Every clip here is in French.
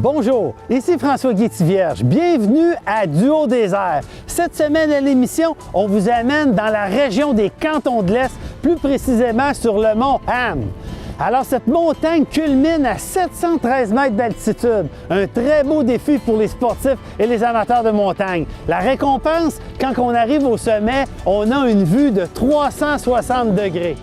Bonjour, ici François-Guy Thivierge. Bienvenue à Du haut des airs. Cette semaine à l'émission, on vous amène dans la région des Cantons de l'Est, plus précisément sur le mont Ham. Alors, cette montagne culmine à 713 mètres d'altitude. Un très beau défi pour les sportifs et les amateurs de montagne. La récompense, quand on arrive au sommet, on a une vue de 360 degrés.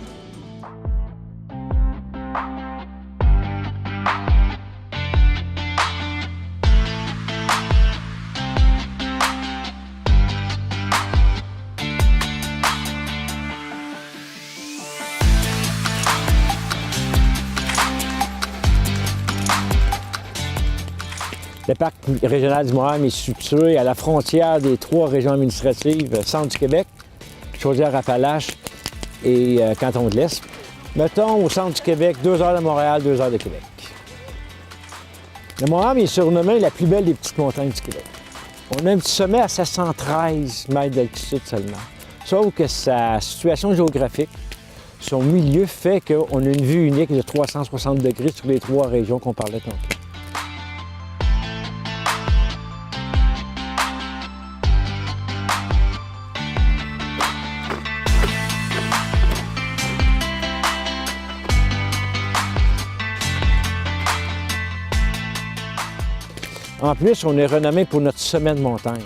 Le parc régional du Mont-Ham est situé à la frontière des trois régions administratives, Centre du Québec, Chaudière-Appalaches et Canton de l'Est. Mettons, au centre du Québec, 2 heures de Montréal, 2 heures de Québec. Le Mont-Ham est surnommé la plus belle des petites montagnes du Québec. On a un petit sommet à 713 mètres d'altitude seulement. Sauf que sa situation géographique, son milieu fait qu'on a une vue unique de 360 degrés sur les trois régions qu'on parlait tantôt. En plus, on est renommé pour notre sommet de montagne.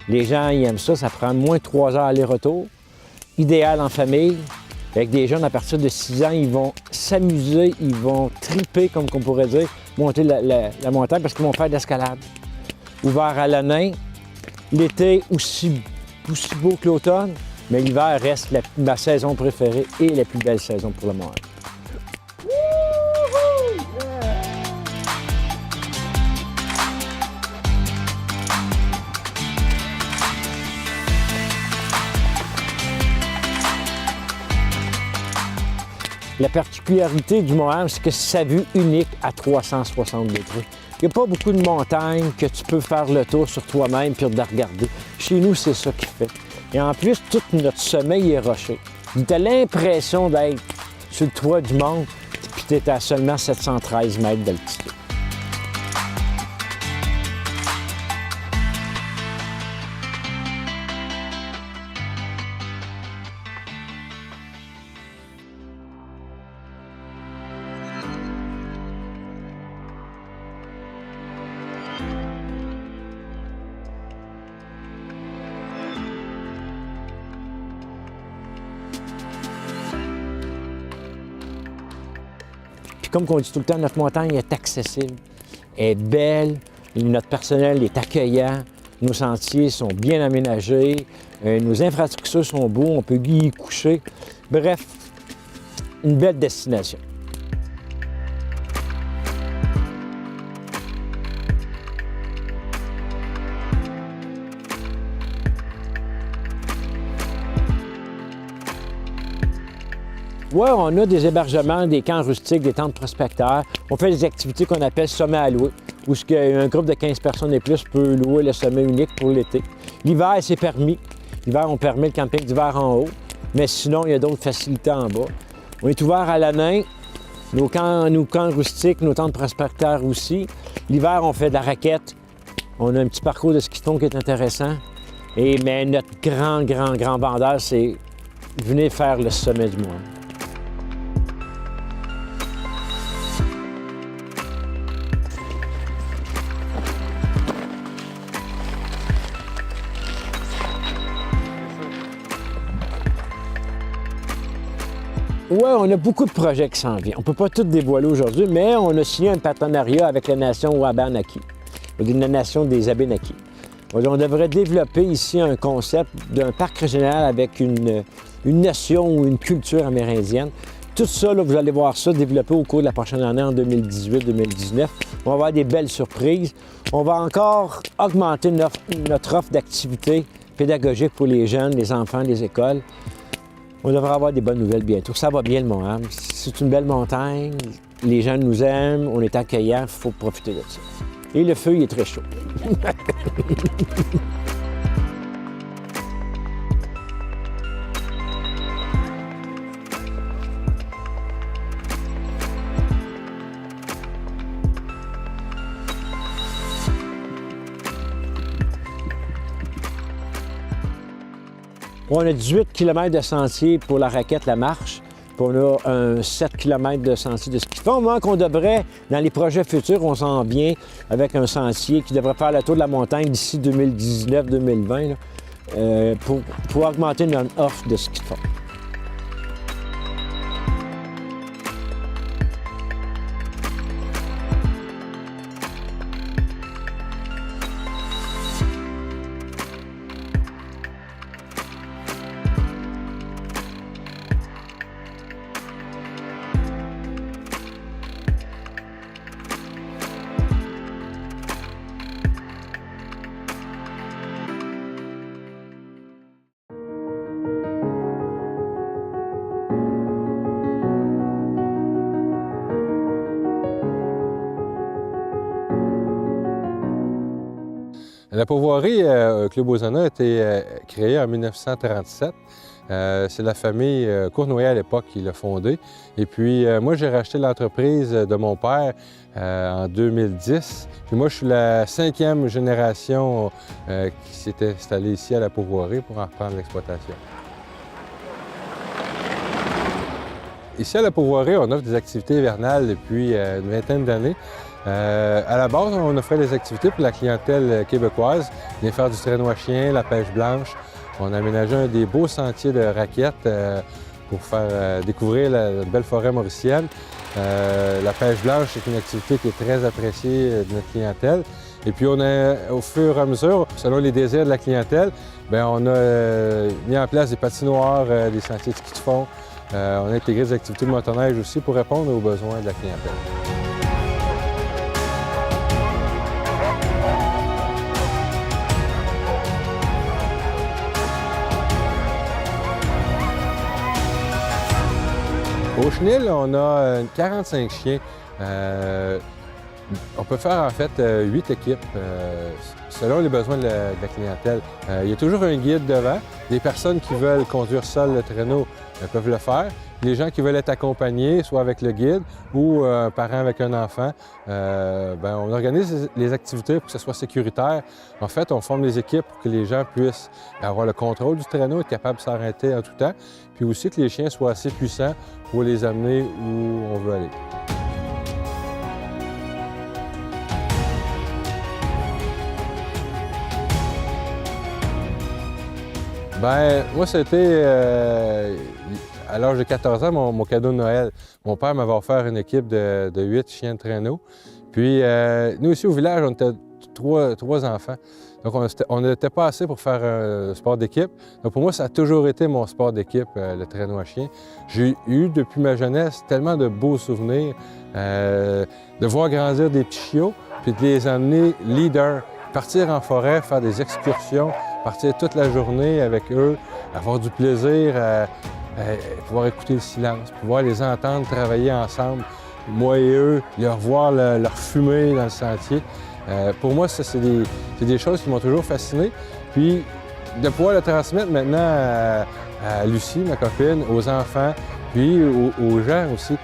Les gens ils aiment ça, ça prend moins de 3 heures aller-retour. Idéal en famille. Avec des jeunes à partir de 6 ans, ils vont s'amuser, ils vont triper, comme on pourrait dire, monter la montagne parce qu'ils vont faire de l'escalade. Ouvert à l'année, l'été aussi beau que l'automne, mais l'hiver reste ma saison préférée et la plus belle saison pour le Mont-Ham. La particularité du Mont-Ham, c'est que c'est sa vue unique à 360 degrés. Il n'y a pas beaucoup de montagnes que tu peux faire le tour sur toi-même puis de regarder. Chez nous, c'est ça qu'il fait. Et en plus, tout notre sommeil est rocheux. Tu as l'impression d'être sur le toit du monde, puis tu es à seulement 713 mètres d'altitude. Comme on dit tout le temps, notre montagne est accessible, est belle, notre personnel est accueillant, nos sentiers sont bien aménagés, nos infrastructures sont beaux, on peut y coucher. Bref, une belle destination. Oui, on a des hébergements, des camps rustiques, des tentes prospecteurs. On fait des activités qu'on appelle sommet à louer, où un groupe de 15 personnes et plus peut louer le sommet unique pour l'été. L'hiver, c'est permis. L'hiver, on permet le camping d'hiver en haut, mais sinon, il y a d'autres facilités en bas. On est ouvert à l'année, nos camps rustiques, nos tentes prospecteurs aussi. L'hiver, on fait de la raquette. On a un petit parcours de ski de fond qui est intéressant. Mais notre grand vendeur, c'est venez faire le sommet du Mont-Ham. Oui, on a beaucoup de projets qui s'en viennent. On ne peut pas tout dévoiler aujourd'hui, mais on a signé un partenariat avec la nation Wabanaki, la nation des Abénakis. On devrait développer ici un concept d'un parc régional avec une notion ou une culture amérindienne. Tout ça, là, vous allez voir ça développer au cours de la prochaine année, en 2018-2019. On va avoir des belles surprises. On va encore augmenter notre offre d'activités pédagogiques pour les jeunes, les enfants, les écoles. On devrait avoir des bonnes nouvelles bientôt. Ça va bien, le Mont-Ham. C'est une belle montagne. Les gens nous aiment. On est accueillants. Il faut profiter de ça. Et le feu, il est très chaud. On a 18 km de sentier pour la raquette, la marche. Puis on a un 7 km de sentier de ski de fond. Au moment qu'on devrait, dans les projets futurs, on s'en vient avec un sentier qui devrait faire le tour de la montagne d'ici 2019-2020 pour augmenter notre offre de ski de fond. La pourvoirie Club Ozona a été créée en 1937. C'est la famille Cournoyer à l'époque qui l'a fondée. Et puis moi, j'ai racheté l'entreprise de mon père en 2010. Puis moi, je suis la 5e génération qui s'est installée ici à la pourvoirie pour en reprendre l'exploitation. Ici à la pourvoirie, on offre des activités hivernales depuis une vingtaine d'années. À la base, on offrait des activités pour la clientèle québécoise, venir faire du traîneau à chien, la pêche blanche. On a aménagé un des beaux sentiers de raquettes pour faire découvrir la belle forêt mauricienne. La pêche blanche, c'est une activité qui est très appréciée de notre clientèle. Et puis, on a, au fur et à mesure, selon les désirs de la clientèle, bien, on a mis en place des patinoires, des sentiers de ski de fond. On a intégré des activités de motoneige aussi pour répondre aux besoins de la clientèle. Au Chenil, on a 45 chiens. On peut faire en fait 8 équipes selon les besoins de la clientèle. Il y a toujours un guide devant. Les personnes qui veulent conduire seules le traîneau peuvent le faire. Les gens qui veulent être accompagnés, soit avec le guide ou un parent avec un enfant, on organise les activités pour que ce soit sécuritaire. En fait, on forme les équipes pour que les gens puissent avoir le contrôle du traîneau, être capables de s'arrêter en tout temps, puis aussi que les chiens soient assez puissants pour les amener où on veut aller. Bien, moi, c'était à l'âge de 14 ans, mon cadeau de Noël. Mon père m'avait offert une équipe de 8 chiens de traîneau. Puis, nous, ici au village, on était trois enfants. Donc, on n'était pas assez pour faire un sport d'équipe. Donc, pour moi, ça a toujours été mon sport d'équipe, le traîneau à chien. J'ai eu, depuis ma jeunesse, tellement de beaux souvenirs de voir grandir des petits chiots, puis de les emmener leaders, partir en forêt, faire des excursions, partir toute la journée avec eux, avoir du plaisir, pouvoir écouter le silence, pouvoir les entendre travailler ensemble, moi et eux, leur voir leur fumée dans le sentier. Pour moi, ça, c'est des choses qui m'ont toujours fasciné. Puis, de pouvoir le transmettre maintenant à Lucie, ma copine, aux enfants, puis aux gens aussi.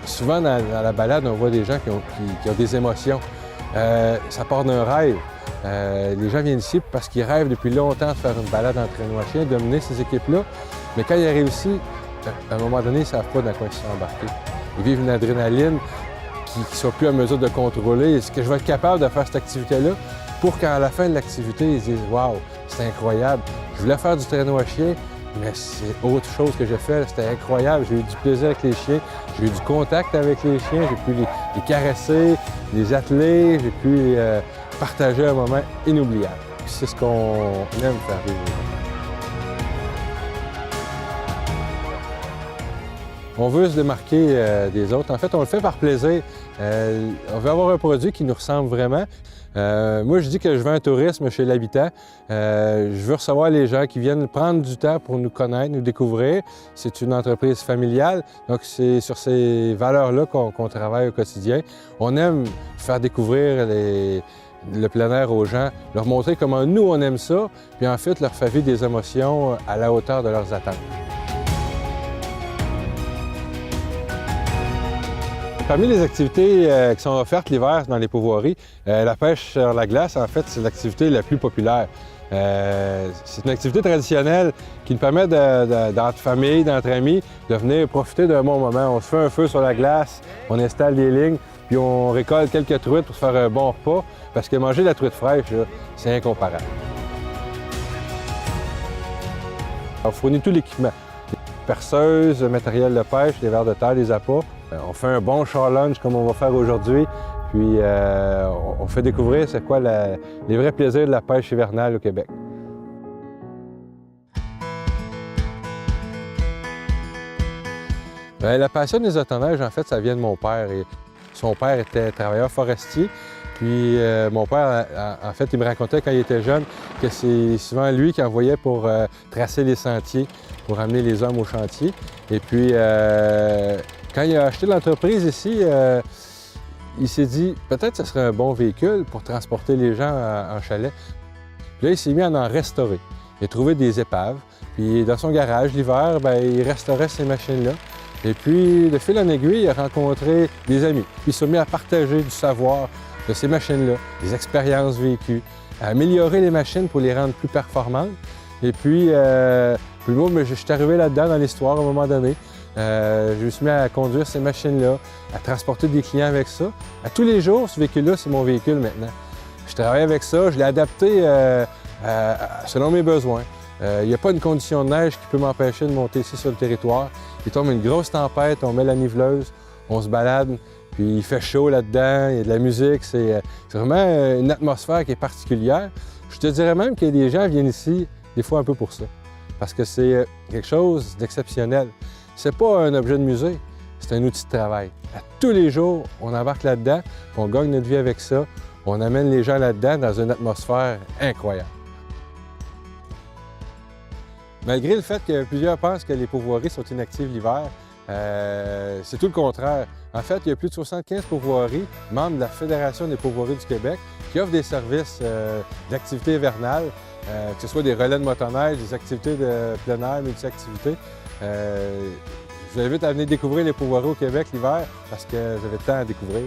Souvent, dans la balade, on voit des gens qui ont des émotions. Ça part d'un rêve. Les gens viennent ici parce qu'ils rêvent depuis longtemps de faire une balade en traîneau à chien, de mener ces équipes-là. Mais quand ils arrivent ici, à un moment donné, ils ne savent pas dans quoi ils sont embarqués. Ils vivent une adrénaline qu'ils ne sont plus en mesure de contrôler. Est-ce que je vais être capable de faire cette activité-là pour qu'à la fin de l'activité, ils disent « Wow, c'est incroyable! Je voulais faire du traîneau à chien, mais c'est autre chose que j'ai fait. C'était incroyable. J'ai eu du plaisir avec les chiens. J'ai eu du contact avec les chiens. J'ai pu les caresser, les atteler. J'ai pu partager un moment inoubliable. C'est ce qu'on aime faire vivre. On veut se démarquer des autres. En fait, on le fait par plaisir. On veut avoir un produit qui nous ressemble vraiment. Moi, je dis que je veux un tourisme chez l'habitant. Je veux recevoir les gens qui viennent prendre du temps pour nous connaître, nous découvrir. C'est une entreprise familiale, donc c'est sur ces valeurs-là qu'on travaille au quotidien. On aime faire découvrir le plein air aux gens, leur montrer comment nous, on aime ça, puis ensuite leur faire vivre des émotions à la hauteur de leurs attentes. Parmi les activités qui sont offertes l'hiver dans les pourvoiries, la pêche sur la glace, en fait, c'est l'activité la plus populaire. C'est une activité traditionnelle qui nous permet, d'entre famille, d'entre amis, de venir profiter d'un bon moment. On se fait un feu sur la glace, on installe des lignes, puis on récolte quelques truites pour se faire un bon repas, parce que manger de la truite fraîche, c'est incomparable. On fournit tout l'équipement. Perceuses, matériel de pêche, des vers de terre, des appâts. On fait un bon char lunch comme on va faire aujourd'hui. Puis on fait découvrir c'est quoi les vrais plaisirs de la pêche hivernale au Québec. Bien, la passion des autoneiges, en fait, ça vient de mon père. Et son père était travailleur forestier. Puis mon père, en fait, il me racontait quand il était jeune que c'est souvent lui qui envoyait pour tracer les sentiers, pour amener les hommes au chantier. Et puis, quand il a acheté l'entreprise ici, il s'est dit peut-être que ce serait un bon véhicule pour transporter les gens en chalet. Puis là, il s'est mis à en restaurer. Il a trouvé des épaves. Puis dans son garage, l'hiver, bien, il restaurait ces machines-là. Et puis, de fil en aiguille, il a rencontré des amis. Puis il s'est mis à partager du savoir de ces machines-là, des expériences vécues, à améliorer les machines pour les rendre plus performantes. Et puis moi, je suis arrivé là-dedans dans l'histoire à un moment donné. Je me suis mis à conduire ces machines-là, à transporter des clients avec ça. À tous les jours, ce véhicule-là, c'est mon véhicule maintenant. Je travaille avec ça, je l'ai adapté selon mes besoins. Il n'y a pas une condition de neige qui peut m'empêcher de monter ici sur le territoire. Il tombe une grosse tempête, on met la niveleuse, on se balade, puis il fait chaud là-dedans, il y a de la musique. C'est vraiment une atmosphère qui est particulière. Je te dirais même que les gens viennent ici des fois un peu pour ça, parce que c'est quelque chose d'exceptionnel. C'est pas un objet de musée, c'est un outil de travail. À tous les jours, on embarque là-dedans, on gagne notre vie avec ça, on amène les gens là-dedans dans une atmosphère incroyable. Malgré le fait que plusieurs pensent que les pourvoiries sont inactives l'hiver, c'est tout le contraire. En fait, il y a plus de 75 pourvoiries, membres de la Fédération des pourvoiries du Québec, qui offrent des services d'activités hivernales, que ce soit des relais de motoneige, des activités de plein air, multi-activités. Je vous invite à venir découvrir les pourvoiries au Québec l'hiver parce que vous avez le temps à découvrir.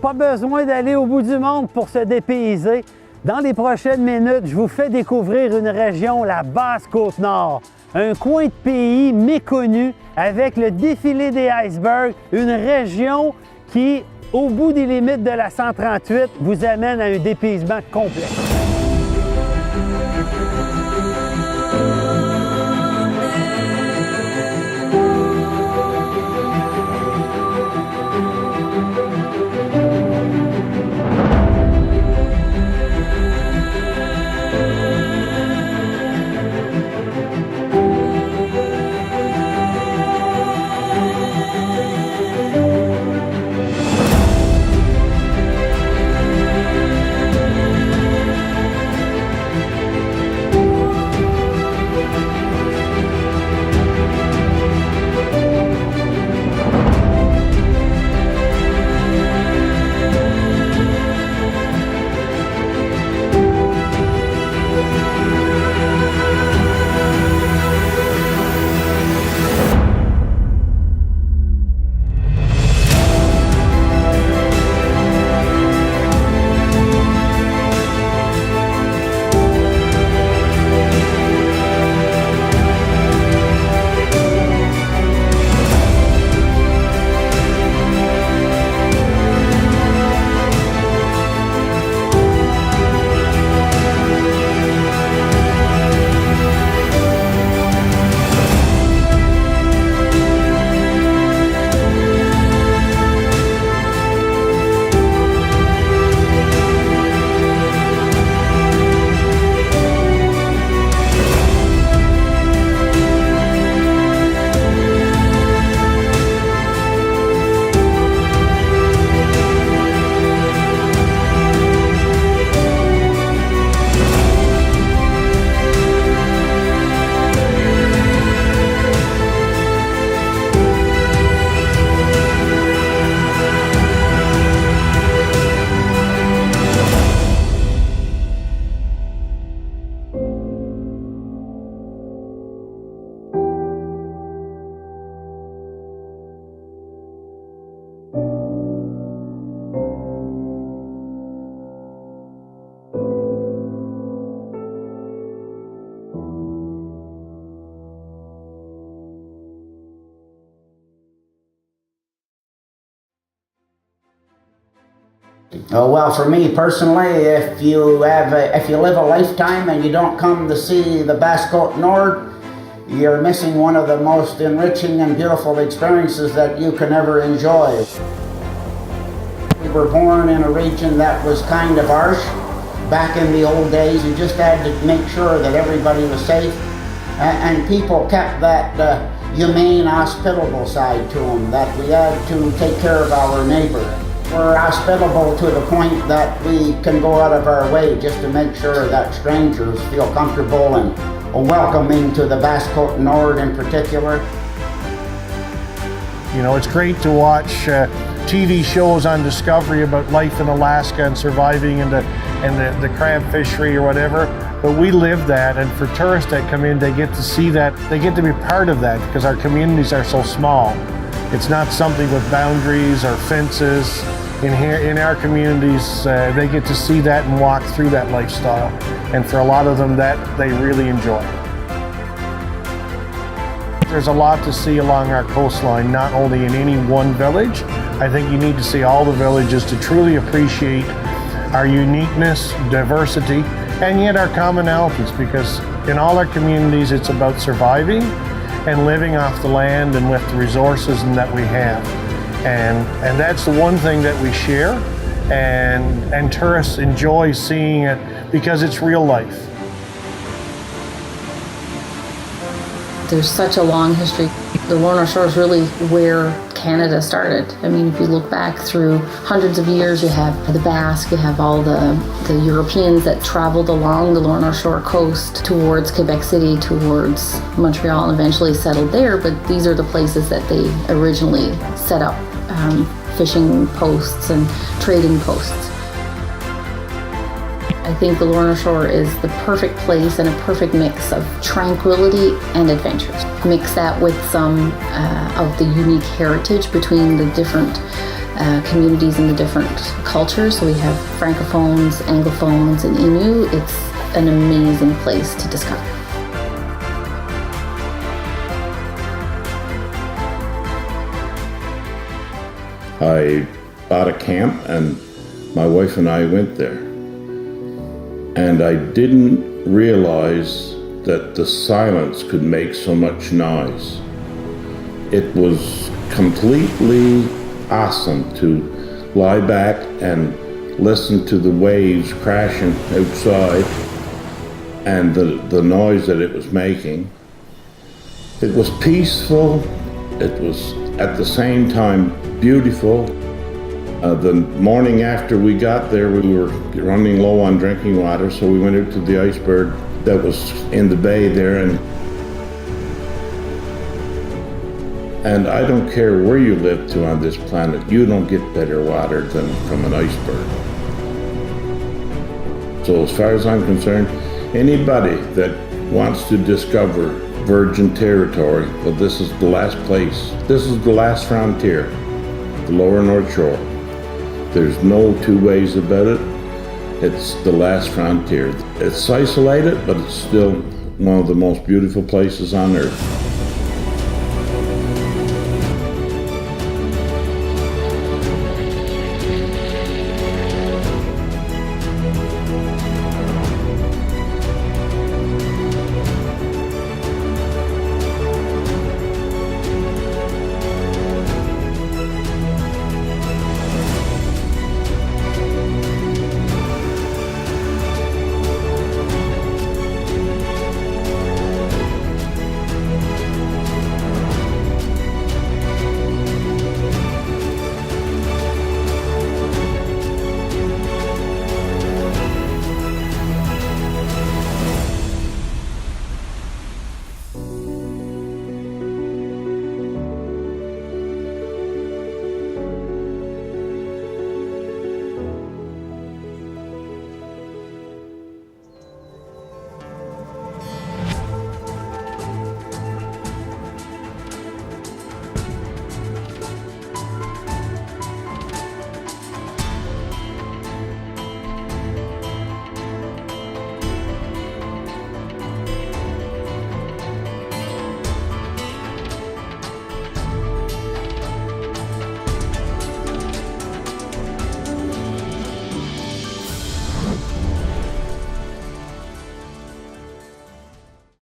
Pas besoin d'aller au bout du monde pour se dépayser. Dans les prochaines minutes, je vous fais découvrir une région, la Basse-Côte-Nord. Un coin de pays méconnu avec le défilé des icebergs, une région qui, au bout des limites de la 138, vous amène à un dépaysement complet. Oh, well, for me personally, if you live a lifetime and you don't come to see the Basse Côte Nord, you're missing one of the most enriching and beautiful experiences that you can ever enjoy. We were born in a region that was kind of harsh. Back in the old days, you just had to make sure that everybody was safe, and people kept that humane, hospitable side to them, that we had to take care of our neighbor. We're hospitable to the point that we can go out of our way just to make sure that strangers feel comfortable and welcoming to the Basse Côte Nord in particular. You know, it's great to watch TV shows on Discovery about life in Alaska and surviving in the crab fishery or whatever, but we live that, and for tourists that come in, they get to see that, they get to be part of that because our communities are so small. It's not something with boundaries or fences. In our communities, they get to see that and walk through that lifestyle, and for a lot of them, that they really enjoy. There's a lot to see along our coastline, not only in any one village. I think you need to see all the villages to truly appreciate our uniqueness, diversity, and yet our commonalities, because in all our communities, it's about surviving and living off the land and with the resources that we have. And that's the one thing that we share, and tourists enjoy seeing it because it's real life. There's such a long history. The Lower North Shore is really where Canada started. I mean, if you look back through hundreds of years, you have the Basque, you have all the Europeans that traveled along the Lower North Shore coast towards Quebec City, towards Montreal, and eventually settled there, but these are the places that they originally set up fishing posts and trading posts. I think the Lower North Shore is the perfect place and a perfect mix of tranquility and adventures. Mix that with some of the unique heritage between the different communities and the different cultures. So we have Francophones, Anglophones, and Innu. It's an amazing place to discover. I bought a camp and my wife and I went there. And I didn't realize that the silence could make so much noise. It was completely awesome to lie back and listen to the waves crashing outside and the noise that it was making. It was peaceful. It was at the same time beautiful. The morning after we got there, we were running low on drinking water, so we went out to the iceberg that was in the bay there, and I don't care where you live to on this planet, you don't get better water than from an iceberg. So as far as I'm concerned, anybody that wants to discover virgin territory, well, this is the last place. This is the last frontier, the Lower North Shore. There's no two ways about it. It's the last frontier. It's isolated, but it's still one of the most beautiful places on earth.